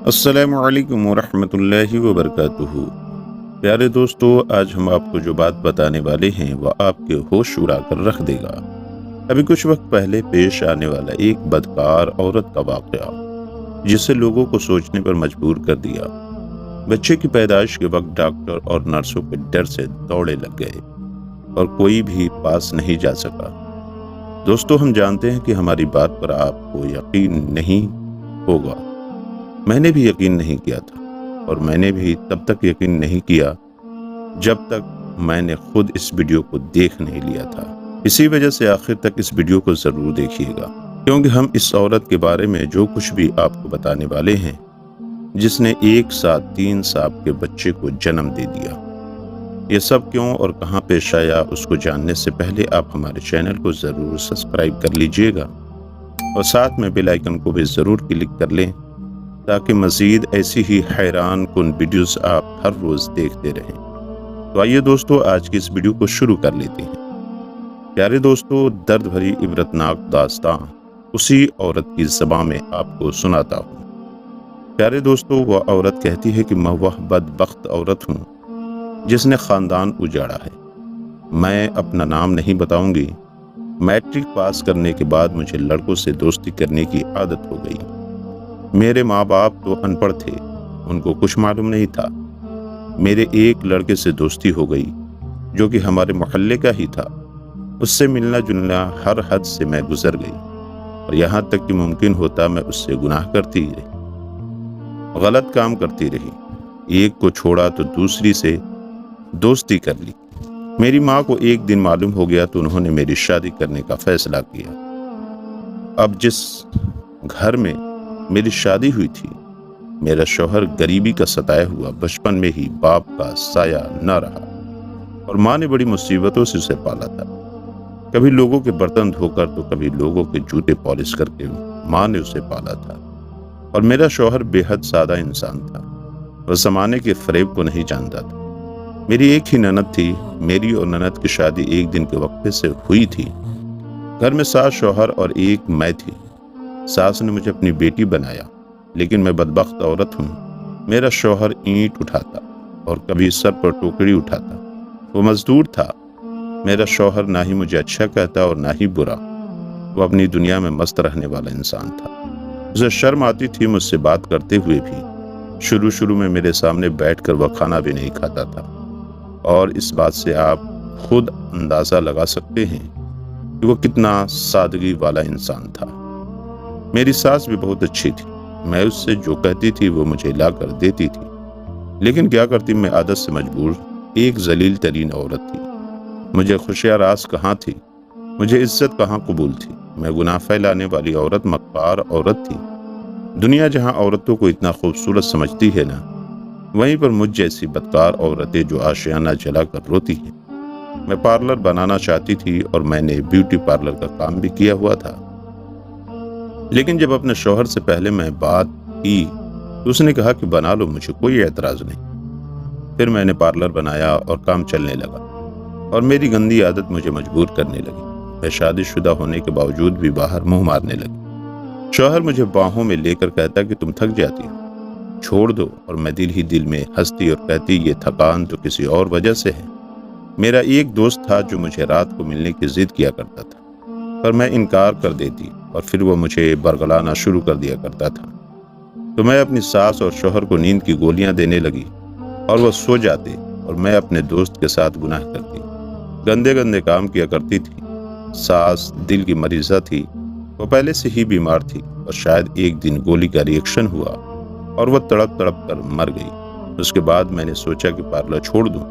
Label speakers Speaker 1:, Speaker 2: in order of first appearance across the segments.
Speaker 1: السلام علیکم ورحمۃ اللہ وبرکاتہ۔ پیارے دوستو، آج ہم آپ کو جو بات بتانے والے ہیں وہ آپ کے ہوش اڑا کر رکھ دے گا۔ ابھی کچھ وقت پہلے پیش آنے والا ایک بدکار عورت کا واقعہ جسے لوگوں کو سوچنے پر مجبور کر دیا۔ بچے کی پیدائش کے وقت ڈاکٹر اور نرسوں کے ڈر سے دوڑے لگ گئے اور کوئی بھی پاس نہیں جا سکا۔ دوستو، ہم جانتے ہیں کہ ہماری بات پر آپ کو یقین نہیں ہوگا۔ میں نے بھی یقین نہیں کیا تھا، اور میں نے بھی تب تک یقین نہیں کیا جب تک میں نے خود اس ویڈیو کو دیکھ نہیں لیا تھا۔ اسی وجہ سے آخر تک اس ویڈیو کو ضرور دیکھیے گا، کیونکہ ہم اس عورت کے بارے میں جو کچھ بھی آپ کو بتانے والے ہیں، جس نے ایک ساتھ 3 سال کے بچے کو جنم دے دیا۔ یہ سب کیوں اور کہاں پیش آیا، اس کو جاننے سے پہلے آپ ہمارے چینل کو ضرور سبسکرائب کر لیجئے گا اور ساتھ میں بیل آئیکن کو بھی ضرور کلک کر لیں تاکہ مزید ایسی ہی حیران کن ویڈیوز آپ ہر روز دیکھتے رہیں۔ تو آئیے دوستو، آج کی اس ویڈیو کو شروع کر لیتے ہیں۔ پیارے دوستو، درد بھری عبرتناک داستان اسی عورت کی زبان میں آپ کو سناتا ہوں۔ پیارے دوستو، وہ عورت کہتی ہے کہ میں وہ بدبخت عورت ہوں جس نے خاندان اجاڑا ہے۔ میں اپنا نام نہیں بتاؤں گی۔ میٹرک پاس کرنے کے بعد مجھے لڑکوں سے دوستی کرنے کی عادت ہو گئی۔ میرے ماں باپ تو ان پڑھ تھے، ان کو کچھ معلوم نہیں تھا۔ میرے ایک لڑکے سے دوستی ہو گئی جو کہ ہمارے محلے کا ہی تھا۔ اس سے ملنا جلنا ہر حد سے میں گزر گئی، اور یہاں تک کہ ممکن ہوتا میں اس سے گناہ کرتی رہی، غلط کام کرتی رہی۔ ایک کو چھوڑا تو دوسری سے دوستی کر لی۔ میری ماں کو ایک دن معلوم ہو گیا تو انہوں نے میری شادی کرنے کا فیصلہ کیا۔ اب جس گھر میں میری شادی ہوئی تھی، میرا شوہر غریبی کا ستایا ہوا بچپن میں ہی باپ کا سایہ نہ رہا، اور ماں نے بڑی مصیبتوں سے اسے پالا تھا۔ کبھی لوگوں کے برتن دھو کر تو کبھی لوگوں کے جوتے پالش کر کے ماں نے اسے پالا تھا۔ اور میرا شوہر بے حد سادہ انسان تھا، وہ زمانے کے فریب کو نہیں جانتا تھا۔ میری ایک ہی نند تھی۔ میری اور نند کی شادی ایک دن کے وقفے سے ہوئی تھی۔ گھر میں ساس، شوہر اور ایک میں تھی۔ ساس نے مجھے اپنی بیٹی بنایا، لیکن میں بدبخت عورت ہوں۔ میرا شوہر اینٹ اٹھاتا اور کبھی سر پر ٹوکری اٹھاتا۔ وہ مزدور تھا۔ میرا شوہر نہ ہی مجھے اچھا کہتا اور نہ ہی برا۔ وہ اپنی دنیا میں مست رہنے والا انسان تھا۔ اسے شرم آتی تھی مجھ سے بات کرتے ہوئے بھی۔ شروع میں میرے سامنے بیٹھ کر وہ کھانا بھی نہیں کھاتا تھا، اور اس بات سے آپ خود اندازہ لگا سکتے ہیں کہ وہ کتنا سادگی والا انسان تھا۔ میری ساس بھی بہت اچھی تھی۔ میں اس سے جو کہتی تھی وہ مجھے لا کر دیتی تھی، لیکن کیا کرتی، میں عادت سے مجبور ایک ذلیل ترین عورت تھی۔ مجھے خوشیاں راز کہاں تھی، مجھے عزت کہاں قبول تھی۔ میں گناہ پھیلانے والی عورت، مکار عورت تھی۔ دنیا جہاں عورتوں کو اتنا خوبصورت سمجھتی ہے نا، وہیں پر مجھ جیسی بدکار عورتیں جو آشیانہ جلا کر روتی ہیں۔ میں پارلر بنانا چاہتی تھی اور میں نے بیوٹی پارلر کا کام بھی کیا ہوا تھا، لیکن جب اپنے شوہر سے پہلے میں بات کی تو اس نے کہا کہ بنا لو، مجھے کوئی اعتراض نہیں۔ پھر میں نے پارلر بنایا اور کام چلنے لگا، اور میری گندی عادت مجھے مجبور کرنے لگی۔ میں شادی شدہ ہونے کے باوجود بھی باہر منہ مارنے لگی۔ شوہر مجھے باہوں میں لے کر کہتا کہ تم تھک جاتی ہو، چھوڑ دو، اور میں دل ہی دل میں ہنستی اور کہتی یہ تھکان تو کسی اور وجہ سے ہے۔ میرا ایک دوست تھا جو مجھے رات کو ملنے کی ضد کیا کرتا تھا، پر میں انکار کر دیتی، اور پھر وہ مجھے برگلانا شروع کر دیا کرتا تھا۔ تو میں اپنی ساس اور شوہر کو نیند کی گولیاں دینے لگی، اور وہ سو جاتے، اور میں اپنے دوست کے ساتھ گناہ کرتی، گندے کام کیا کرتی تھی۔ ساس دل کی مریضہ تھی، وہ پہلے سے ہی بیمار تھی، اور شاید ایک دن گولی کا ری ایکشن ہوا اور وہ تڑپ کر مر گئی۔ اس کے بعد میں نے سوچا کہ پارلر چھوڑ دوں،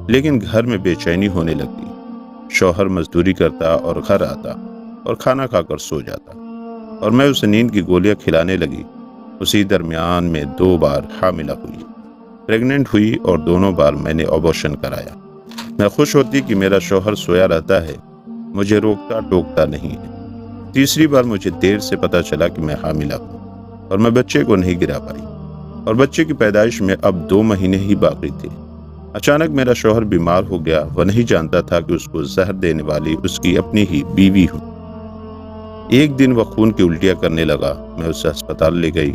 Speaker 1: لیکن گھر میں بے چینی ہونے لگی۔ شوہر مزدوری کرتا اور گھر آتا اور کھانا کھا کر سو جاتا، اور میں اسے نیند کی گولیاں کھلانے لگی۔ اسی درمیان میں 2 بار حاملہ ہوئی، پریگننٹ ہوئی، اور دونوں بار میں نے ابورشن کرایا۔ میں خوش ہوتی کہ میرا شوہر سویا رہتا ہے، مجھے روکتا ٹوکتا نہیں ہے۔ تیسری بار مجھے دیر سے پتا چلا کہ میں حاملہ ہوں، اور میں بچے کو نہیں گرا پائی، اور بچے کی پیدائش میں اب 2 مہینے ہی باقی تھے۔ اچانک میرا شوہر بیمار ہو گیا۔ وہ نہیں جانتا تھا کہ اس کو زہر دینے والی اس کی اپنی ہی بیوی ہوں۔ ایک دن وہ خون کی الٹیاں کرنے لگا۔ میں اسے ہسپتال لے گئی،